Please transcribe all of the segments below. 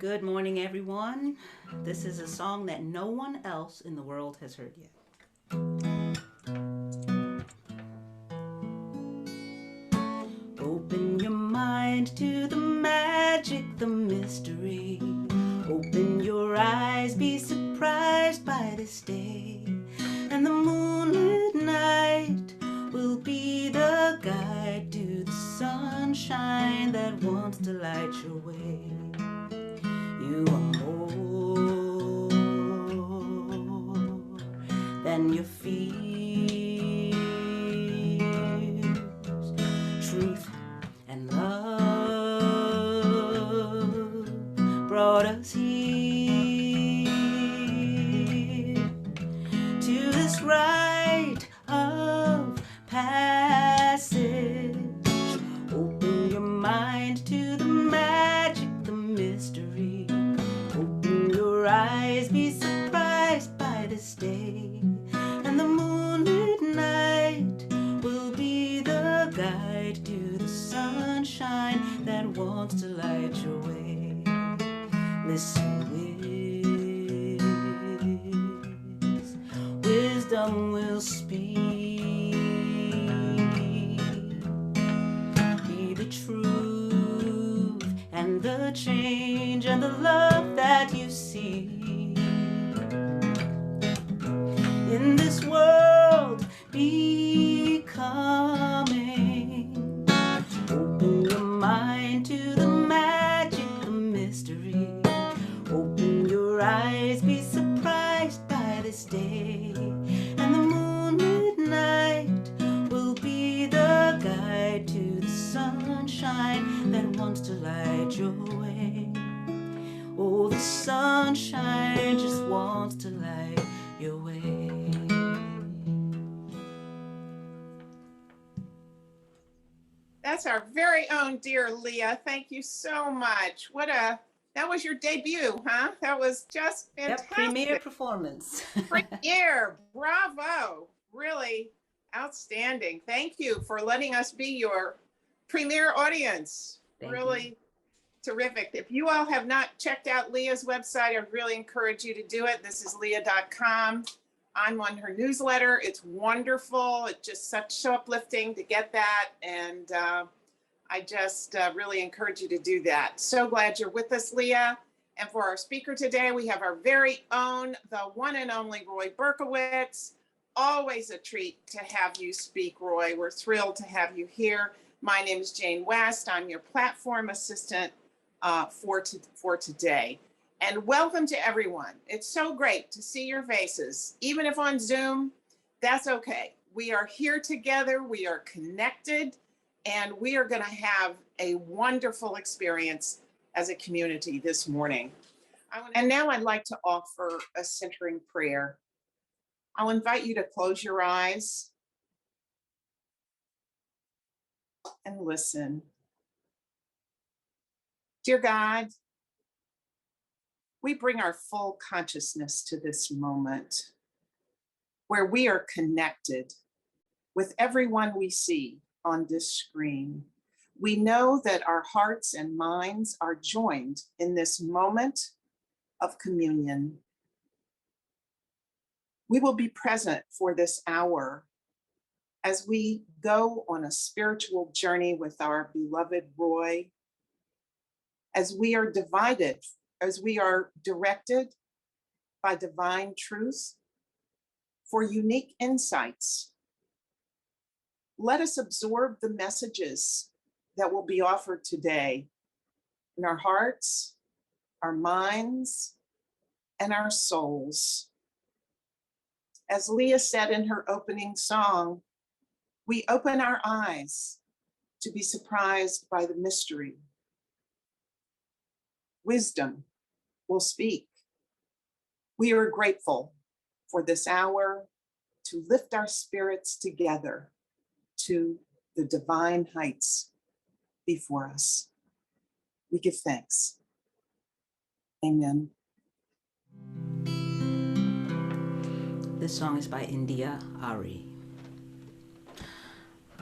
Good morning, everyone. This is a song that no one else in the world has heard yet. Open your mind to the magic, the mystery. Open your eyes, be surprised by this day. And the moonlit night will be the guide to the sunshine that wants to light your way. You are more than your fears. Truth and love brought us here to this rite of passage. Open your mind to the magic, the mystery. Open your eyes, be surprised by this day. And the moonlit night will be the guide to the sunshine that wants to light your way. Listen, wisdom will speak. Be the truth and the change and the love that you see. In this world becoming, open your mind to the magic, the mystery. Open your eyes, be surprised by this day. And the moonlit night will be the guide to the sunshine that wants to light your way. Oh, the sunshine just wants to light your way. That's our very own dear Leah. Thank you so much. That was your debut, huh? That was just fantastic. Yep, premiere performance. Premiere, bravo. Really outstanding. Thank you for letting us be your premiere audience. Really terrific. If you all have not checked out Leah's website, I'd really encourage you to do it. This is leah.com. I'm on her newsletter. It's wonderful. It's just so uplifting to get that. And I just really encourage you to do that. So glad you're with us, Leah. And for our speaker today, we have our very own, the one and only Roy Berkowitz. Always a treat to have you speak, Roy. We're thrilled to have you here. My name is Jane West. I'm your platform assistant for today. And welcome to everyone. It's so great to see your faces, even if on Zoom, that's okay. We are here together, we are connected, and we are gonna have a wonderful experience as a community this morning. And now I'd like to offer a centering prayer. I'll invite you to close your eyes and listen. Dear God, we bring our full consciousness to this moment where we are connected with everyone we see on this screen. We know that our hearts and minds are joined in this moment of communion. We will be present for this hour as we go on a spiritual journey with our beloved Roy, as we are directed by divine truth for unique insights. Let us absorb the messages that will be offered today in our hearts, our minds, and our souls. As Leah said in her opening song, we open our eyes to be surprised by the mystery. Wisdom will speak. We are grateful for this hour to lift our spirits together to the divine heights before us. We give thanks. Amen. This song is by India Ari.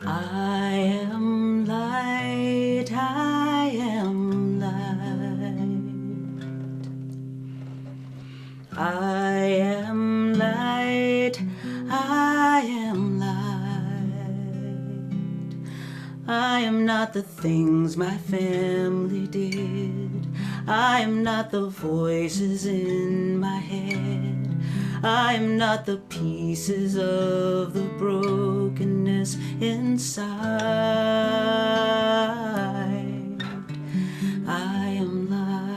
I am light, I am light. I am not the things my family did. I am not the voices in my head. I am not the pieces of the brokenness inside. I am light.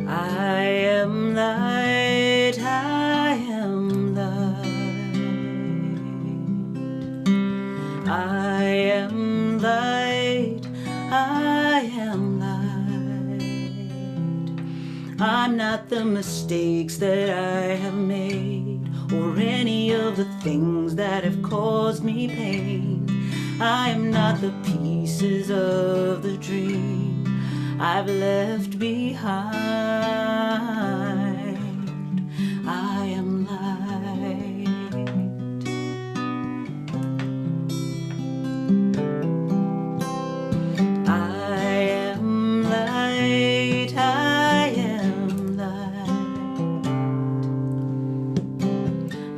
I am light. I am light. I am light. I am light. I'm not the mistakes that I have made, or any of the things that have caused me pain. I am not the pieces of the dream I've left behind. I am light. I am light. I am light.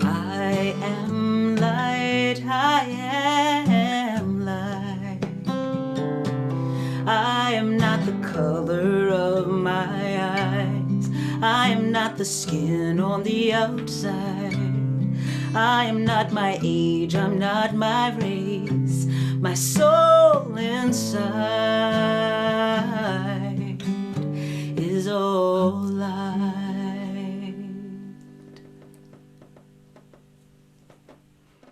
I am light. I am light. I am not the color of my eyes. I am not the skin on the outside. I am not my age. I'm not my race. My soul inside is all light.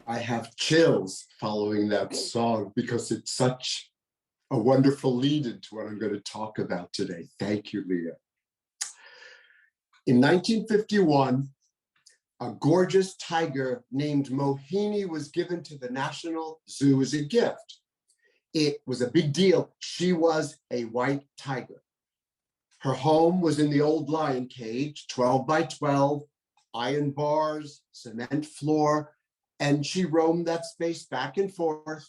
I have chills following that song because it's such a wonderful lead into what I'm going to talk about today. Thank you, Leah. In 1951, a gorgeous tiger named Mohini was given to the National Zoo as a gift. It was a big deal. She was a white tiger. Her home was in the old lion cage, 12 by 12, iron bars, cement floor, and she roamed that space back and forth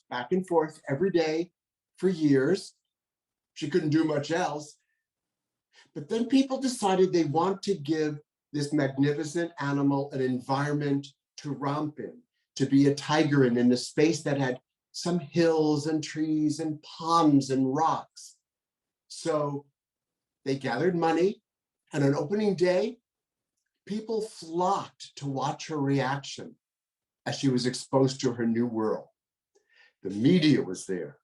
every day for years. She couldn't do much else. But then people decided they want to give this magnificent animal an environment to romp in, to be a tiger in a space that had some hills and trees and ponds and rocks. So they gathered money, and on opening day, people flocked to watch her reaction as she was exposed to her new world. The media was there,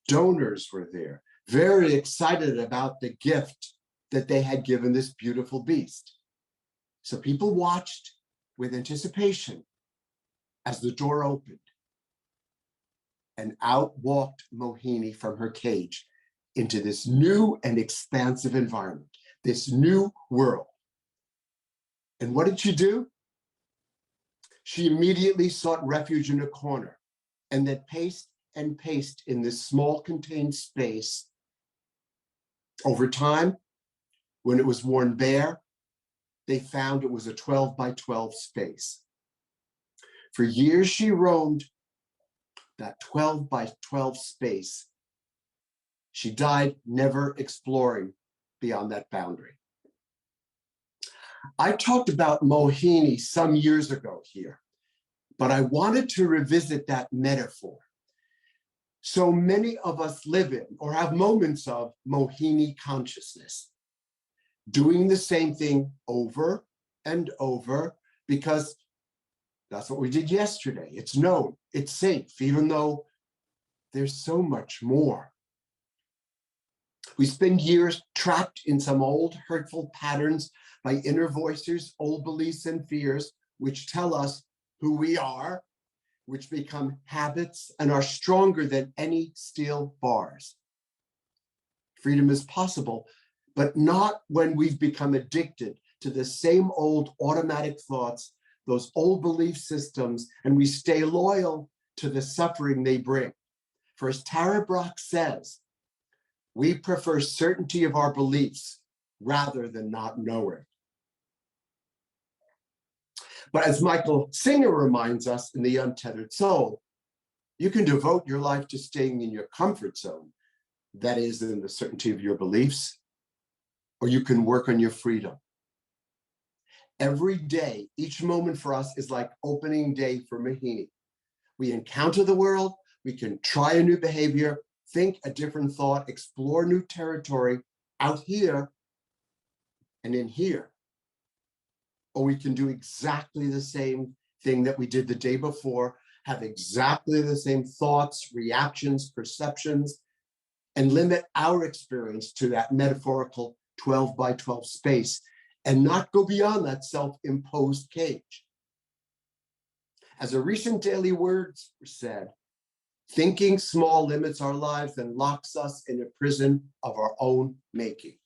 donors were there, very excited about the gift that they had given this beautiful beast. So people watched with anticipation as the door opened, and out walked Mohini from her cage into this new and expansive environment, this new world. And what did she do? She immediately sought refuge in a corner, and then paced and paced in this small contained space. Over time, when it was worn bare, they found it was a 12 by 12 space. For years, she roamed that 12 by 12 space. She died never exploring beyond that boundary. I talked about Mohini some years ago here, but I wanted to revisit that metaphor. So many of us live in or have moments of Mohini consciousness, doing the same thing over and over because that's what we did yesterday. It's known, it's safe, even though there's so much more. We spend years trapped in some old hurtful patterns by inner voices, old beliefs and fears, which tell us who we are, which become habits and are stronger than any steel bars. Freedom is possible, but not when we've become addicted to the same old automatic thoughts, those old belief systems, and we stay loyal to the suffering they bring. For as Tara Brach says, we prefer certainty of our beliefs rather than not knowing. But as Michael Singer reminds us in The Untethered Soul, you can devote your life to staying in your comfort zone, that is, in the certainty of your beliefs, or you can work on your freedom. Every day, each moment for us is like opening day for Mohini. We encounter the world, we can try a new behavior, think a different thought, explore new territory out here and in here. Or we can do exactly the same thing that we did the day before, have exactly the same thoughts, reactions, perceptions, and limit our experience to that metaphorical 12 by 12 space and not go beyond that self-imposed cage. As a recent daily word said, thinking small limits our lives and locks us in a prison of our own making.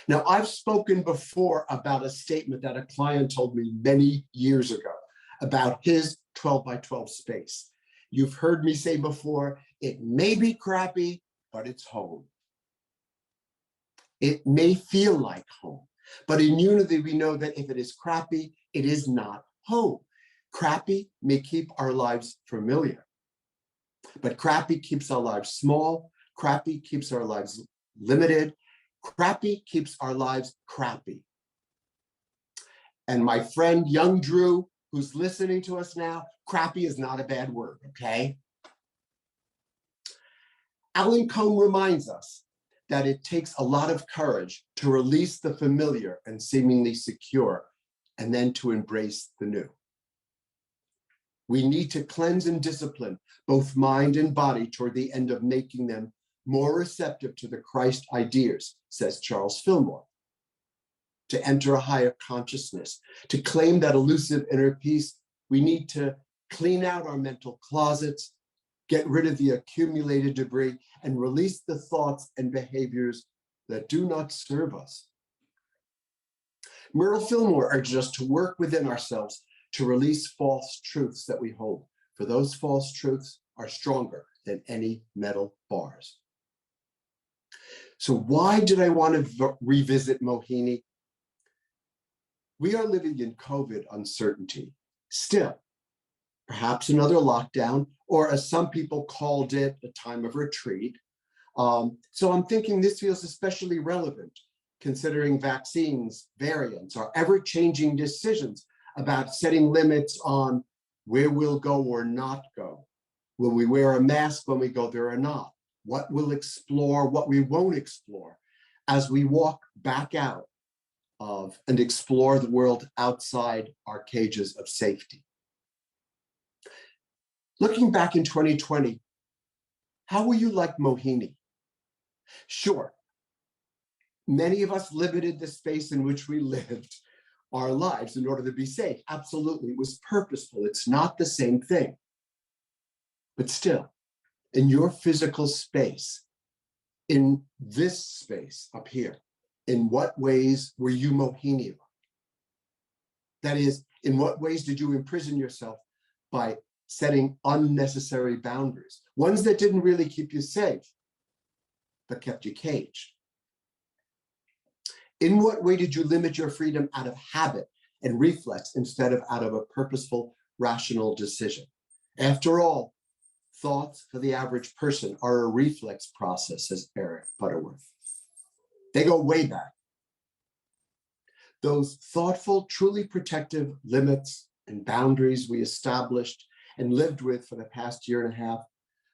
Now, I've spoken before about a statement that a client told me many years ago about his 12 by 12 space. You've heard me say before, it may be crappy, but it's home. It may feel like home, but in Unity, we know that if it is crappy, it is not home. Crappy may keep our lives familiar, but crappy keeps our lives small. Crappy keeps our lives limited. Crappy keeps our lives crappy. And my friend, young Drew, who's listening to us now, crappy is not a bad word, okay? Alan Cohn reminds us that it takes a lot of courage to release the familiar and seemingly secure, and then to embrace the new. We need to cleanse and discipline both mind and body toward the end of making them more receptive to the Christ ideas, says Charles Fillmore. To enter a higher consciousness, to claim that elusive inner peace, we need to clean out our mental closets, get rid of the accumulated debris, and release the thoughts and behaviors that do not serve us. Myrtle Fillmore urges us to work within ourselves to release false truths that we hold, for those false truths are stronger than any metal bars. So why did I want to revisit Mohini? We are living in COVID uncertainty. Still, perhaps another lockdown, or as some people called it, a time of retreat. So I'm thinking this feels especially relevant, considering vaccines, variants, our ever-changing decisions about setting limits on where we'll go or not go. Will we wear a mask when we go there or not? What we'll explore, what we won't explore, as we walk back out of and explore the world outside our cages of safety. Looking back in 2020, how were you like Mohini? Sure, many of us limited the space in which we lived our lives in order to be safe. Absolutely, it was purposeful. It's not the same thing. But still, in your physical space, in this space up here, in what ways were you Mohini? That is, in what ways did you imprison yourself by setting unnecessary boundaries, ones that didn't really keep you safe, but kept you caged? In what way did you limit your freedom out of habit and reflex instead of out of a purposeful, rational decision? After all, thoughts for the average person are a reflex process, says Eric Butterworth. They go way back. Those thoughtful, truly protective limits and boundaries we established and lived with for the past year and a half,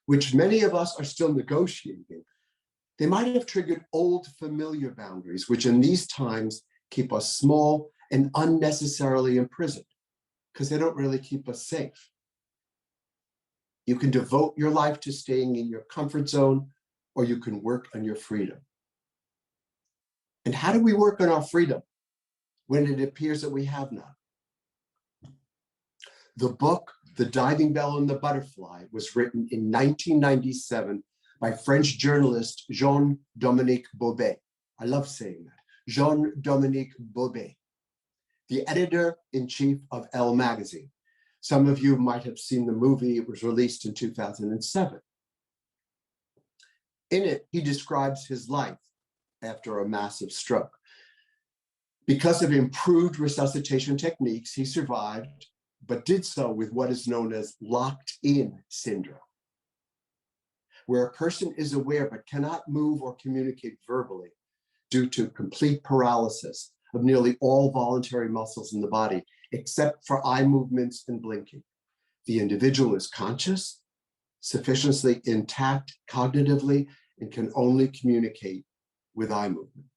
which many of us are still negotiating, they might have triggered old familiar boundaries, which in these times keep us small and unnecessarily imprisoned because they don't really keep us safe. You can devote your life to staying in your comfort zone, or you can work on your freedom. And how do we work on our freedom when it appears that we have none? The book, The Diving Bell and the Butterfly, was written in 1997 by French journalist Jean-Dominique Bobet. I love saying that. Jean-Dominique Bobet, the editor-in-chief of Elle magazine. Some of you might have seen the movie. It was released in 2007. In it, he describes his life after a massive stroke. Because of improved resuscitation techniques, he survived, but did so with what is known as locked-in syndrome, where a person is aware but cannot move or communicate verbally due to complete paralysis of nearly all voluntary muscles in the body, except for eye movements and blinking. The individual is conscious, sufficiently intact cognitively, and can only communicate with eye movement,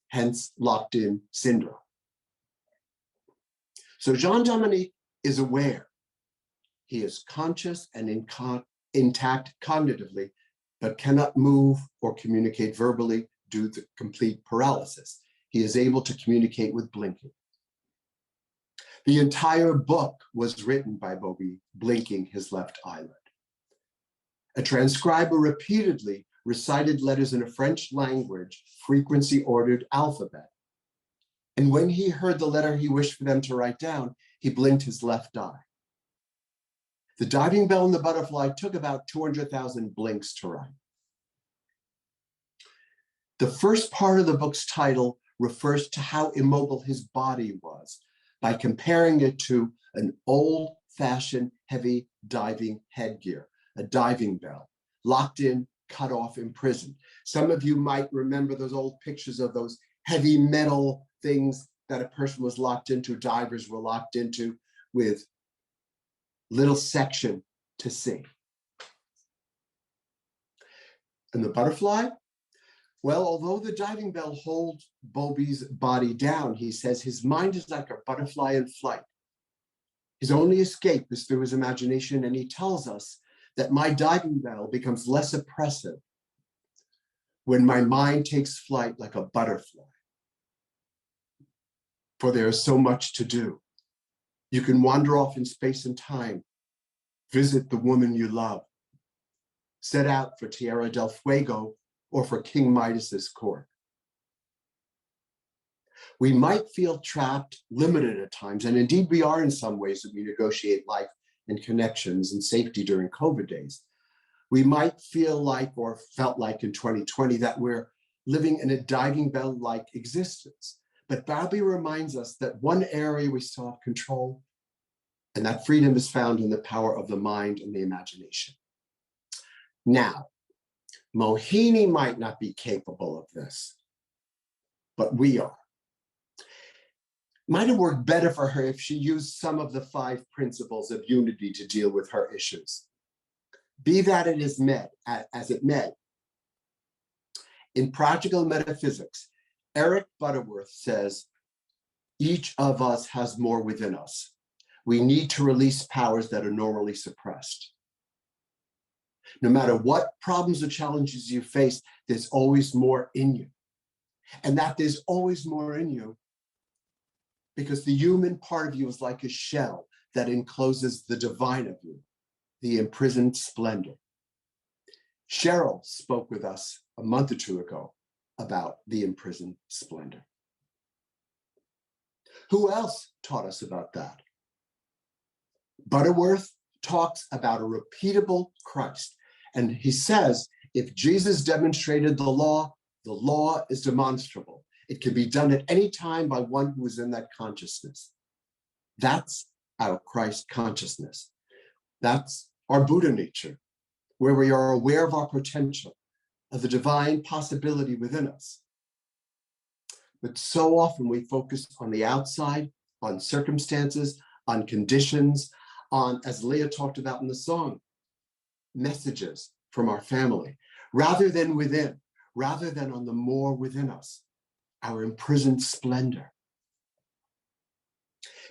hence locked-in syndrome. So Jean-Dominique is aware. He is conscious and intact cognitively, but cannot move or communicate verbally due to complete paralysis. He is able to communicate with blinking. The entire book was written by Bobby blinking his left eyelid. A transcriber repeatedly recited letters in a French language frequency-ordered alphabet. And when he heard the letter he wished for them to write down, he blinked his left eye. The diving bell and the butterfly took about 200,000 blinks to write. The first part of the book's title refers to how immobile his body was by comparing it to an old-fashioned heavy diving headgear, a diving bell, locked in, cut off, imprisoned. Some of you might remember those old pictures of those heavy metal things that a person was locked into, divers were locked into, with little section to see. And the butterfly? Well, although the diving bell holds Bobby's body down, he says his mind is like a butterfly in flight. His only escape is through his imagination, and he tells us that my diving bell becomes less oppressive when my mind takes flight like a butterfly. For there is so much to do. You can wander off in space and time, visit the woman you love, set out for Tierra del Fuego or for King Midas's court. We might feel trapped, limited at times, and indeed we are in some ways as we negotiate life and connections and safety during COVID days. We might feel like, or felt like in 2020, that we're living in a diving bell-like existence. But Bobby reminds us that one area we still have control, and that freedom is found in the power of the mind and the imagination. Now, Mohini might not be capable of this, but we are. Might have worked better for her if she used some of the 5 principles of unity to deal with her issues. Be that it is as it may. In Practical Metaphysics, Eric Butterworth says, each of us has more within us. We need to release powers that are normally suppressed. No matter what problems or challenges you face, there's always more in you. And that there's always more in you because the human part of you is like a shell that encloses the divine of you, the imprisoned splendor. Cheryl spoke with us a month or 2 ago about the imprisoned splendor. Who else taught us about that? Butterworth talks about a repeatable Christ. And he says, if Jesus demonstrated the law is demonstrable. It can be done at any time by one who is in that consciousness. That's our Christ consciousness. That's our Buddha nature, where we are aware of our potential, of the divine possibility within us. But so often we focus on the outside, on circumstances, on conditions, on, as Leah talked about in the song, messages from our family, rather than within, rather than on the more within us, our imprisoned splendor.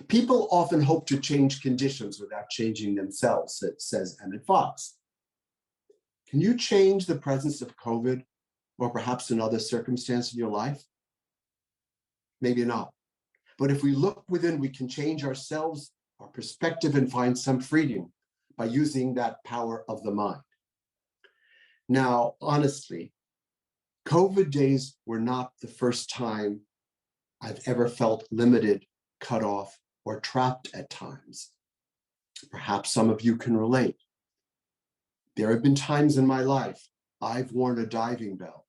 People often hope to change conditions without changing themselves, says Emmett Fox. Can you change the presence of COVID or perhaps another circumstance in your life? Maybe not. But if we look within, we can change ourselves, our perspective, and find some freedom by using that power of the mind. Now, honestly, COVID days were not the first time I've ever felt limited, cut off, or trapped at times. Perhaps some of you can relate. There have been times in my life I've worn a diving bell.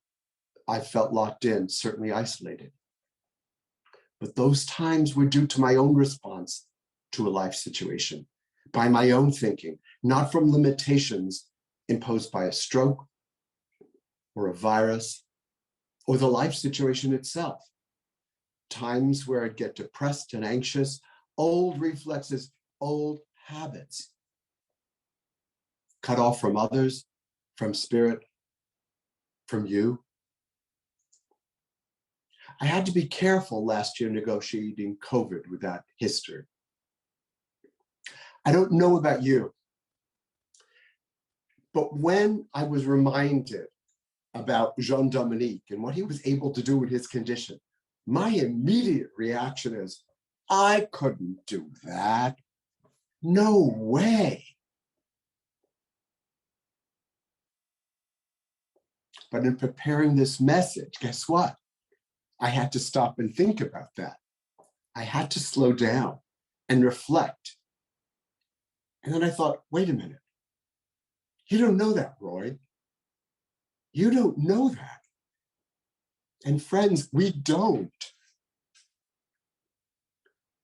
I felt locked in, certainly isolated. But those times were due to my own response to a life situation, by my own thinking, not from limitations imposed by a stroke or a virus or the life situation itself. Times where I'd get depressed and anxious, old reflexes, old habits. Cut off from others, from spirit, from you. I had to be careful last year negotiating COVID with that history. I don't know about you, but when I was reminded about Jean-Dominique and what he was able to do with his condition, my immediate reaction is, I couldn't do that. No way. But in preparing this message, guess what? I had to stop and think about that. I had to slow down and reflect. And then I thought, wait a minute. You don't know that, Roy. You don't know that. And friends, we don't.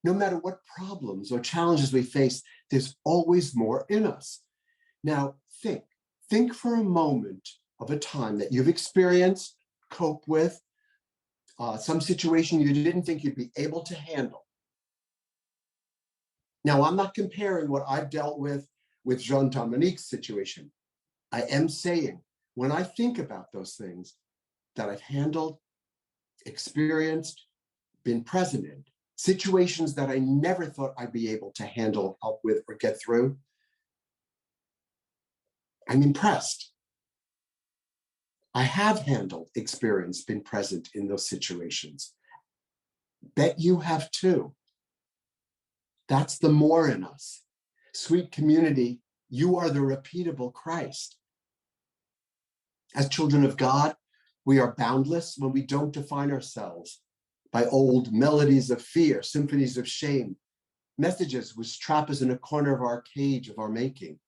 No matter what problems or challenges we face, there's always more in us. Now, think for a moment of a time that you've experienced, cope with, some situation you didn't think you'd be able to handle. Now, I'm not comparing what I've dealt with Jean-Dominique's situation. I am saying, when I think about those things that I've handled, experienced, been present in, situations that I never thought I'd be able to handle, help with, or get through, I'm impressed. I have handled, experienced, been present in those situations. Bet you have too. That's the more in us. Sweet community, you are the repeatable Christ. As children of God, we are boundless when we don't define ourselves by old melodies of fear, symphonies of shame, messages which trap us in a corner of our cage of our making,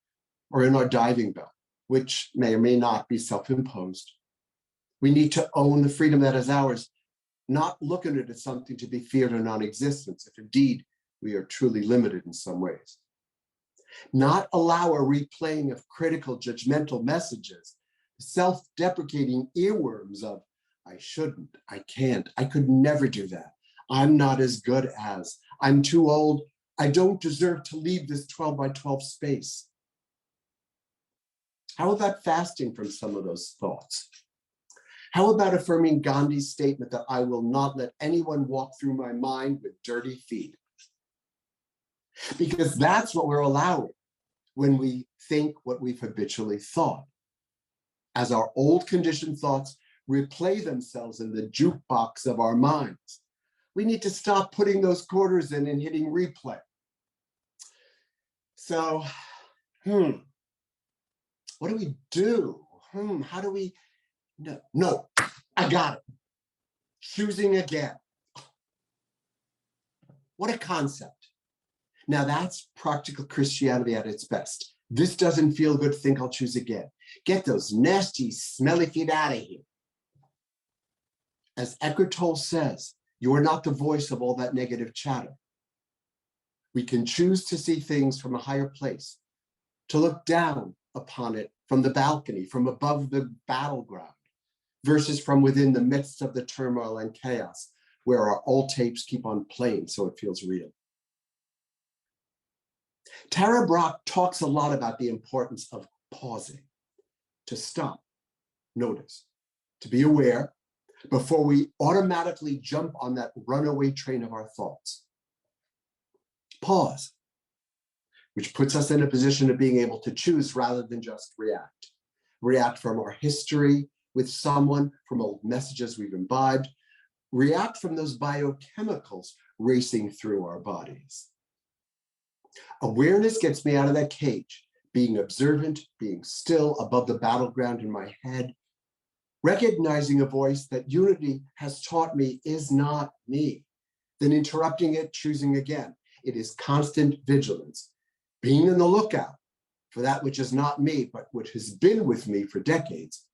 or in our diving bell, which may or may not be self-imposed. We need to own the freedom that is ours, not look at it as something to be feared or non-existent, if indeed we are truly limited in some ways. Not allow a replaying of critical, judgmental messages, self-deprecating earworms of, I shouldn't, I can't, I could never do that. I'm not as good as, I'm too old, I don't deserve to leave this 12 by 12 space. How about fasting from some of those thoughts? How about affirming Gandhi's statement that I will not let anyone walk through my mind with dirty feet? Because that's what we're allowing when we think what we've habitually thought. As our old conditioned thoughts replay themselves in the jukebox of our minds, we need to stop putting those quarters in and hitting replay. So, what do we do? How do we, no, I got it. Choosing again. What a concept. Now that's practical Christianity at its best. This doesn't feel good, think I'll choose again. Get those nasty, smelly feet out of here. As Eckhart Tolle says, you are not the voice of all that negative chatter. We can choose to see things from a higher place, to look down upon it from the balcony, from above the battleground, versus from within the midst of the turmoil and chaos, where our old tapes keep on playing so it feels real. Tara Brach talks a lot about the importance of pausing, to stop, notice, to be aware before we automatically jump on that runaway train of our thoughts. Pause, which puts us in a position of being able to choose rather than just react. React from our history with someone, from old messages we've imbibed, react from those biochemicals racing through our bodies. Awareness gets me out of that cage, being observant, being still above the battleground in my head, recognizing a voice that unity has taught me is not me, then interrupting it, choosing again. It is constant vigilance, being on the lookout for that which is not me, but which has been with me for decades.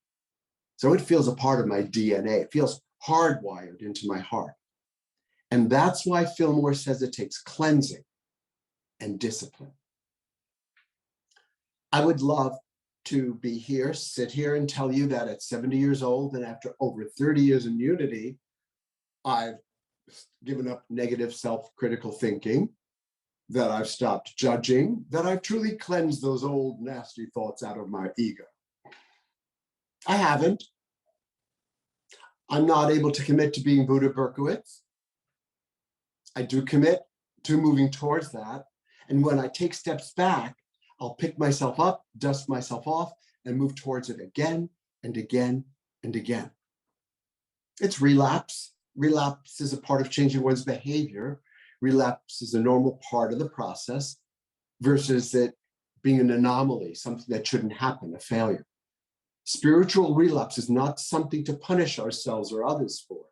So it feels a part of my DNA. It feels hardwired into my heart. And that's why Fillmore says it takes cleansing and discipline. I would love to be here, sit here and tell you that at 70 years old and after over 30 years in unity, I've given up negative self-critical thinking, that I've stopped judging, that I've truly cleansed those old nasty thoughts out of my ego. I haven't. I'm not able to commit to being Buddha Berkowitz. I do commit to moving towards that. And when I take steps back, I'll pick myself up, dust myself off, and move towards it again and again and again. It's relapse. Relapse is a part of changing one's behavior. Relapse is a normal part of the process versus it being an anomaly, something that shouldn't happen, a failure. Spiritual relapse is not something to punish ourselves or others for.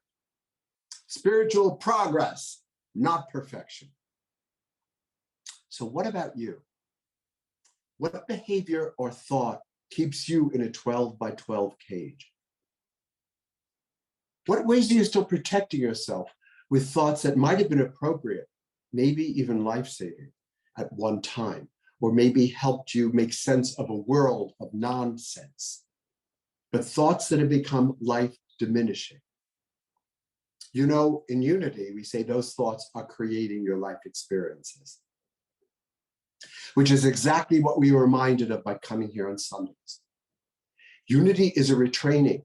Spiritual progress, not perfection. So what about you? What behavior or thought keeps you in a 12 by 12 cage? What ways are you still protecting yourself with thoughts that might have been appropriate, maybe even life-saving at one time, or maybe helped you make sense of a world of nonsense, but thoughts that have become life-diminishing? You know, in unity, we say those thoughts are creating your life experiences, which is exactly what we were reminded of by coming here on Sundays. Unity is a retraining.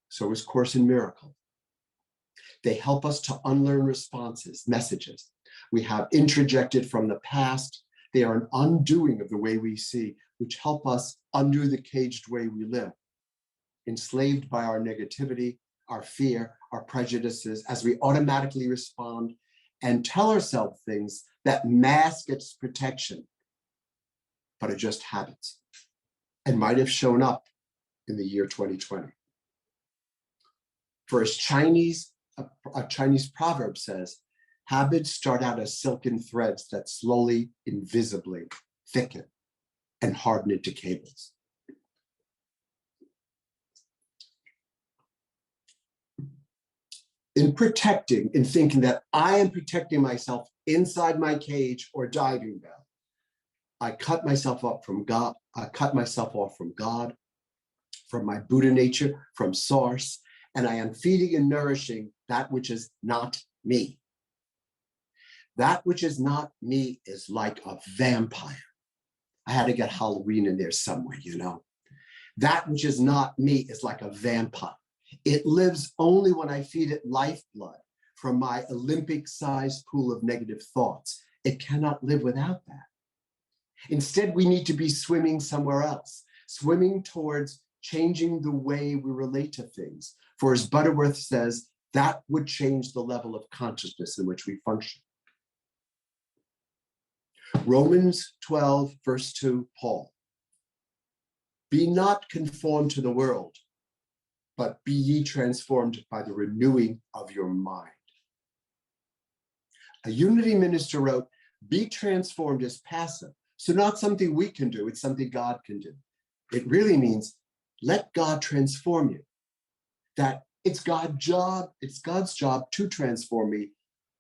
So is Course in Miracles. They help us to unlearn responses, messages we have introjected from the past. They are an undoing of the way we see, which help us undo the caged way we live, enslaved by our negativity, our fear, our prejudices, as we automatically respond and tell ourselves things that mask its protection, but are just habits and might have shown up in the year 2020. For as a Chinese proverb says, habits start out as silken threads that slowly, invisibly thicken and harden into cables. In thinking that I am protecting myself inside my cage or diving bell, I cut myself off from God. I cut myself off from God, from my Buddha nature, from source, and I am feeding and nourishing that which is not me. That which is not me is like a vampire. I had to get Halloween in there somewhere, you know. That which is not me is like a vampire. It lives only when I feed it lifeblood from my Olympic-sized pool of negative thoughts. It cannot live without that. Instead, we need to be swimming somewhere else, swimming towards changing the way we relate to things. For as Butterworth says, that would change the level of consciousness in which we function. Romans 12, verse 2, Paul. Be not conformed to the world, but be ye transformed by the renewing of your mind. A unity minister wrote, be transformed is passive. So not something we can do, it's something God can do. It really means let God transform you. That it's God's job to transform me,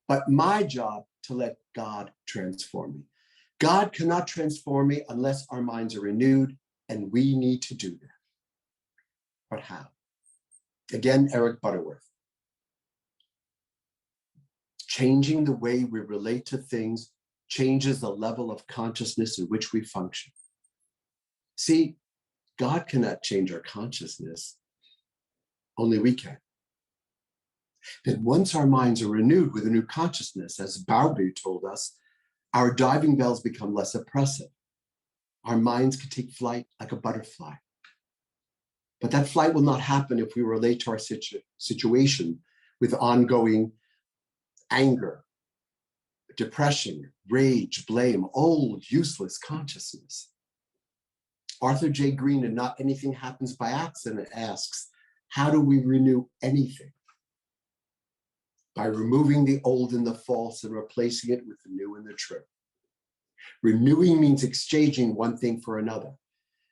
but my job to let God transform me. God cannot transform me unless our minds are renewed, and we need to do that. But how? Again, Eric Butterworth. Changing the way we relate to things changes the level of consciousness in which we function. See, God cannot change our consciousness. Only we can. Then once our minds are renewed with a new consciousness, as Bowlby told us, our diving bells become less oppressive. Our minds can take flight like a butterfly. But that flight will not happen if we relate to our situation with ongoing anger, depression, rage, blame, old, useless consciousness. Arthur J. Green in Not Anything Happens by Accident asks, how do we renew anything? By removing the old and the false and replacing it with the new and the true. Renewing means exchanging one thing for another.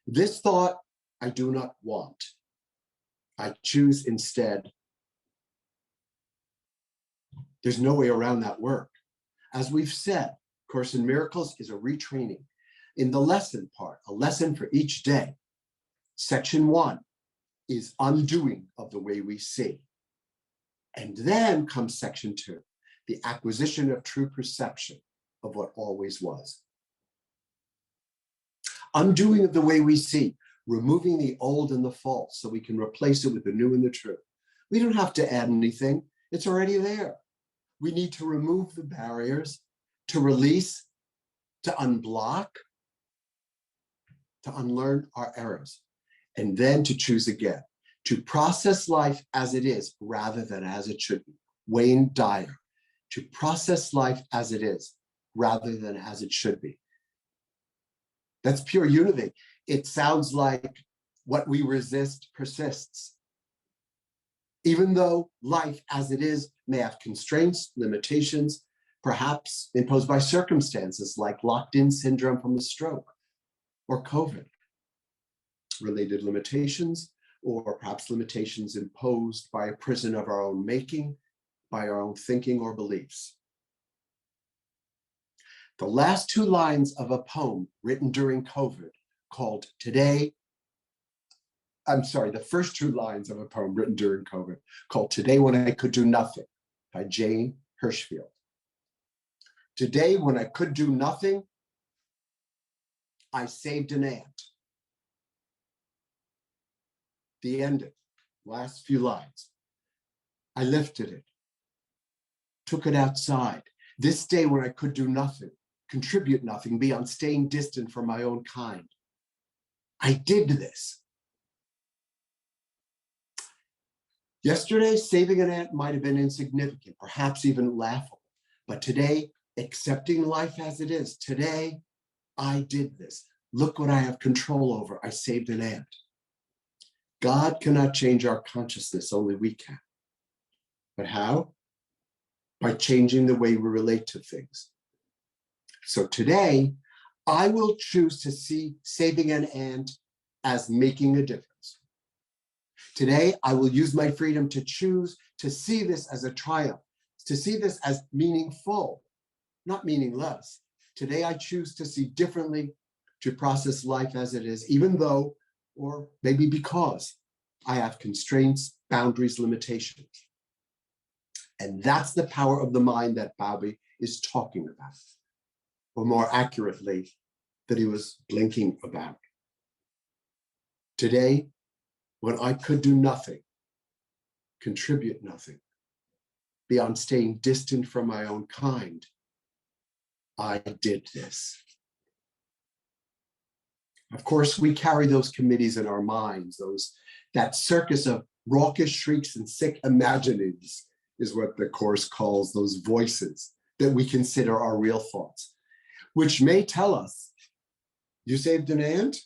This thought I do not want. I choose instead. There's no way around that work. As we've said, Course in Miracles is a retraining. in the lesson part, a lesson for each day. Section 1 is undoing of the way we see. And then comes section 2, the acquisition of true perception of what always was. Undoing of the way we see, removing the old and the false so we can replace it with the new and the true. We don't have to add anything, it's already there. We need to remove the barriers, to release, to unblock, to unlearn our errors, and then to choose again, to process life as it is rather than as it should be. Wayne Dyer, to process life as it is rather than as it should be. That's pure unity. It sounds like what we resist persists. Even though life as it is may have constraints, limitations, perhaps imposed by circumstances like locked-in syndrome from a stroke or COVID-related limitations, or perhaps limitations imposed by a prison of our own making, by our own thinking or beliefs. The last two lines of a poem written during COVID called Today, the first two lines of a poem written during COVID called Today When I Could Do Nothing by Jane Hirschfield. Today when I could do nothing, I saved an ant. The ending, last few lines. I lifted it, took it outside. This day when I could do nothing, contribute nothing beyond staying distant from my own kind. I did this. Yesterday, saving an ant might have been insignificant, perhaps even laughable. But today, accepting life as it is, today, I did this. Look what I have control over. I saved an ant. God cannot change our consciousness, only we can. But how? By changing the way we relate to things. So today, I will choose to see saving an ant as making a difference. Today, I will use my freedom to choose to see this as a triumph, to see this as meaningful, not meaningless. Today, I choose to see differently, to process life as it is, even though, or maybe because, I have constraints, boundaries, limitations. And that's the power of the mind that Bobby is talking about, or more accurately, that he was blinking about. Today, when I could do nothing, contribute nothing, beyond staying distant from my own kind, I did this. Of course, we carry those committees in our minds, that circus of raucous shrieks and sick imaginings is what the Course calls those voices that we consider our real thoughts, which may tell us, you saved an ant?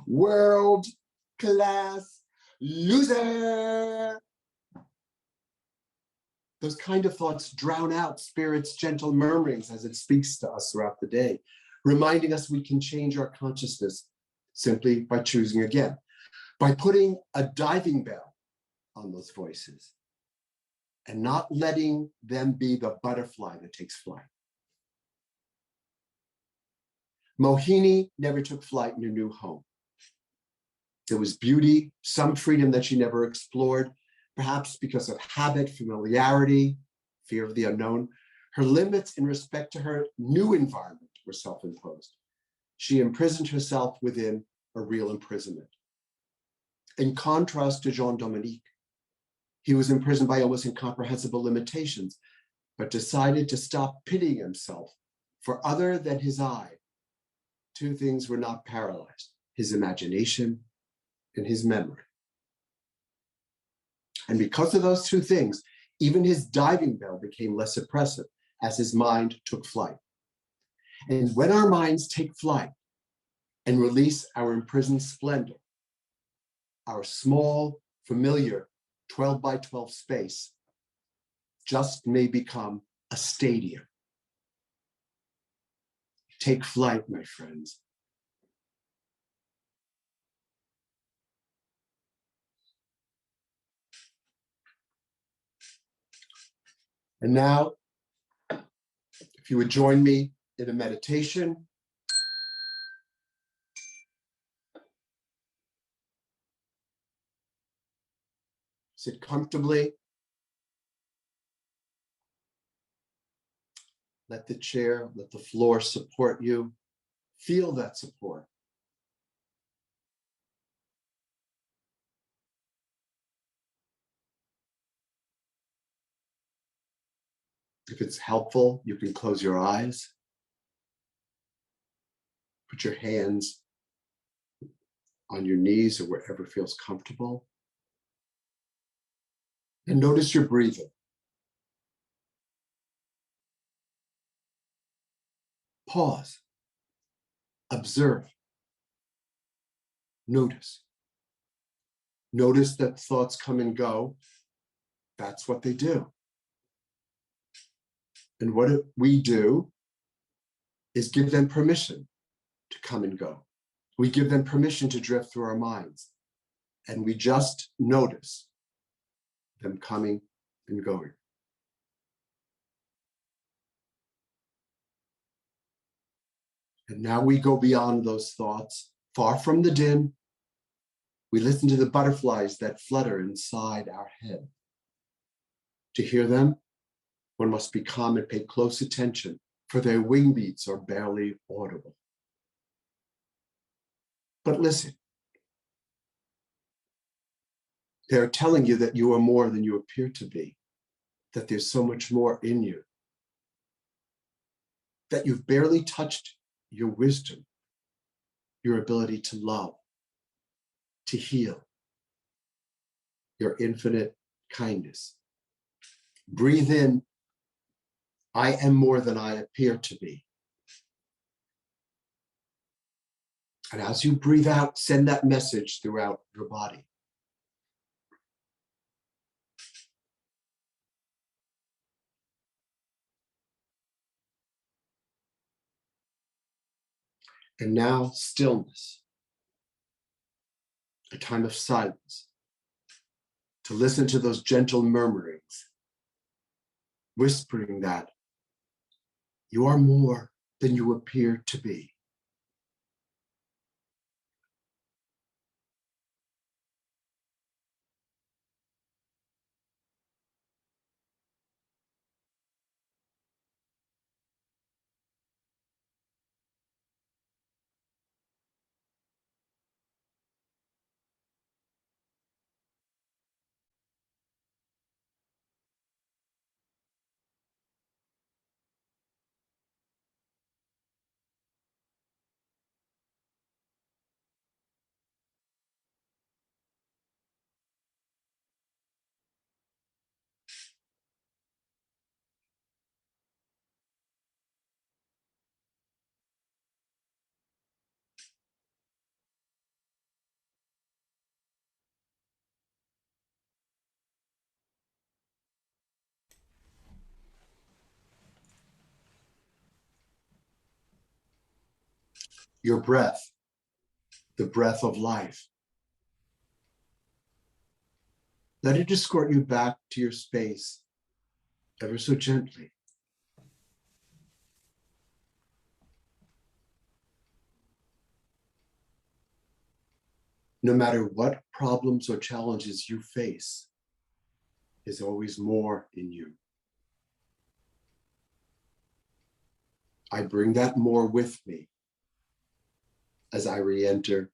World class loser. Those kind of thoughts drown out Spirit's gentle murmurings as it speaks to us throughout the day, reminding us we can change our consciousness simply by choosing again, by putting a diving bell on those voices and not letting them be the butterfly that takes flight. Mohini never took flight in a new home. There was beauty, some freedom that she never explored, perhaps because of habit, familiarity, fear of the unknown. Her limits in respect to her new environment were self-imposed. She imprisoned herself within a real imprisonment. In contrast to Jean-Dominique, he was imprisoned by almost incomprehensible limitations, but decided to stop pitying himself for other than his eye. Two things were not paralyzed: his imagination and his memory. And because of those two things, even his diving bell became less oppressive as his mind took flight. And when our minds take flight and release our imprisoned splendor, our small, familiar 12 by 12 space just may become a stadium. Take flight, my friends. And now, if you would join me in a meditation. Sit comfortably. Let the chair, let the floor support you. Feel that support. If it's helpful, you can close your eyes. Put your hands on your knees or wherever feels comfortable. And notice your breathing. Pause. Observe. Notice. Notice that thoughts come and go. That's what they do. And what we do is give them permission to come and go. We give them permission to drift through our minds. And we just notice them coming and going. And now we go beyond those thoughts, far from the din. We listen to the butterflies that flutter inside our head. To hear them, one must be calm and pay close attention, for their wing beats are barely audible. But listen, they're telling you that you are more than you appear to be, that there's so much more in you, that you've barely touched your wisdom, your ability to love, to heal, your infinite kindness. Breathe in, I am more than I appear to be. And as you breathe out, send that message throughout your body. And now, stillness, a time of silence, to listen to those gentle murmurings, whispering that you are more than you appear to be. Your breath, the breath of life. Let it escort you back to your space ever so gently. No matter what problems or challenges you face, there's always more in you. I bring that more with me as I re-enter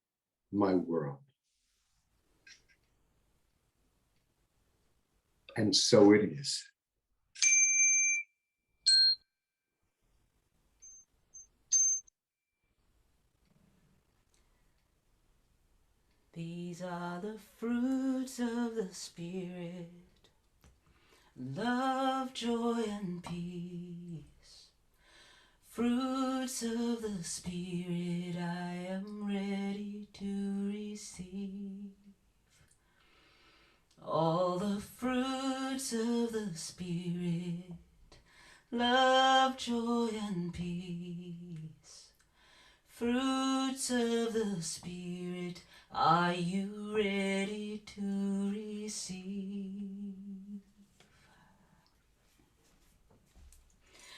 my world. And so it is. These are the fruits of the Spirit, love, joy, and peace. Fruits of the Spirit I am ready to receive. All the fruits of the Spirit, love, joy, and peace. Fruits of the Spirit, are you ready to receive?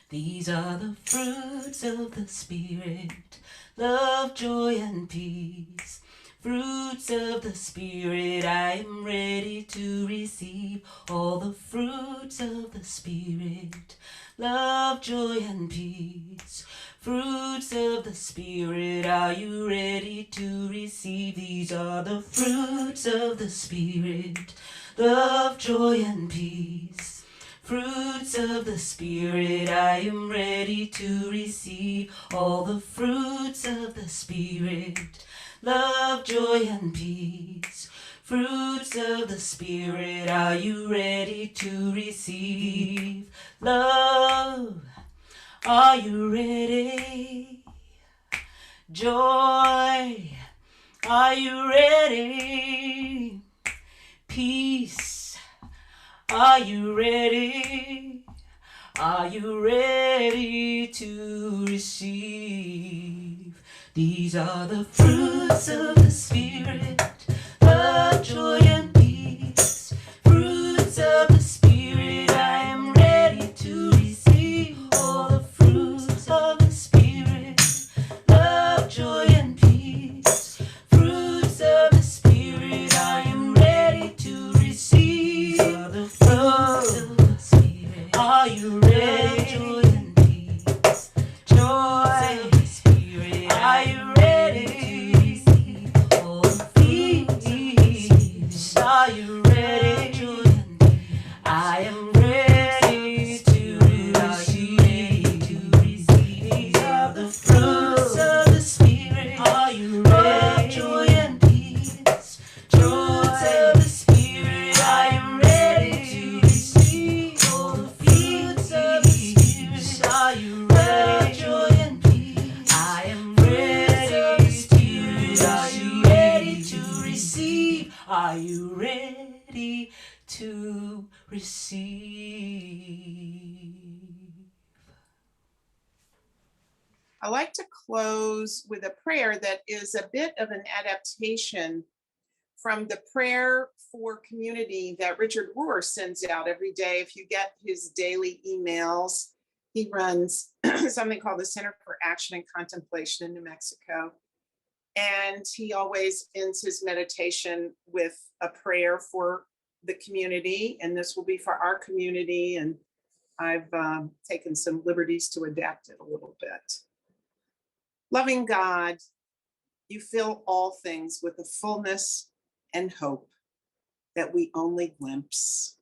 These are the fruits of the Spirit, love, joy, and peace. Fruits of the Spirit, I am ready to receive all the fruits of the Spirit, love, joy, and peace. Fruits of the Spirit, are you ready to receive? These are the fruits of the Spirit, love, joy, and peace. Fruits of the Spirit, I am ready to receive all the fruits of the Spirit, love, joy, and peace. Fruits of the Spirit, are you ready to receive? Love, are you ready? Joy, are you ready? Peace, are you ready? Are you ready to receive? These are the fruits of the Spirit, love, joy, and peace. Fruits of the Spirit, I am ready to receive all the fruits of the Spirit, love, joy, and peace. Fruits of the Spirit, I am ready to receive all the fruits of the Spirit. Are you ready? Joy and peace. Joy of the Spirit. Are you ready to receive all the fruits? Are you ready? Joy and peace. I am ready to receive. These are the fruits of the Spirit. Are you ready? Joy and peace. Fruits of the Spirit. I am ready to receive all the fruits of the Spirit. Are you ready? Joy and peace. I am ready to. Are you ready to receive? Are you ready to receive? I like to close with a prayer that is a bit of an adaptation from the prayer for community that Richard Rohr sends out every day. If you get his daily emails, he runs something called the Center for Action and Contemplation in New Mexico. And he always ends his meditation with a prayer for the community. And this will be for our community. And I've taken some liberties to adapt it a little bit. Loving God, you fill all things with a fullness and hope that we only glimpse.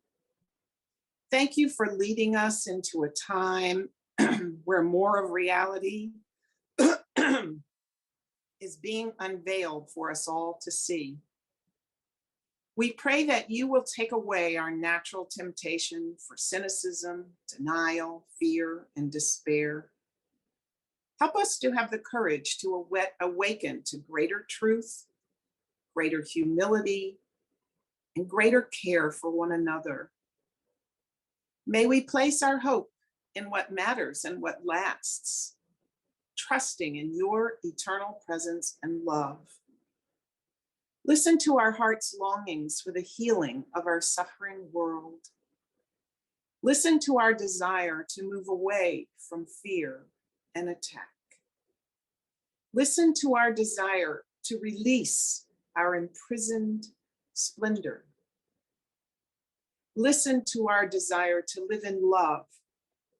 Thank you for leading us into a time where more of reality is being unveiled for us all to see. We pray that you will take away our natural temptation for cynicism, denial, fear, and despair. Help us to have the courage to awaken to greater truth, greater humility, and greater care for one another. May we place our hope in what matters and what lasts, trusting in your eternal presence and love. Listen to our heart's longings for the healing of our suffering world. Listen to our desire to move away from fear and attack. Listen to our desire to release our imprisoned splendor. Listen to our desire to live in love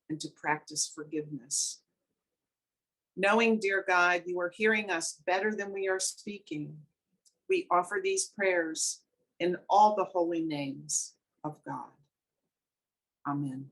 and to practice forgiveness. Knowing, dear God, you are hearing us better than we are speaking, we offer these prayers in all the holy names of God. Amen.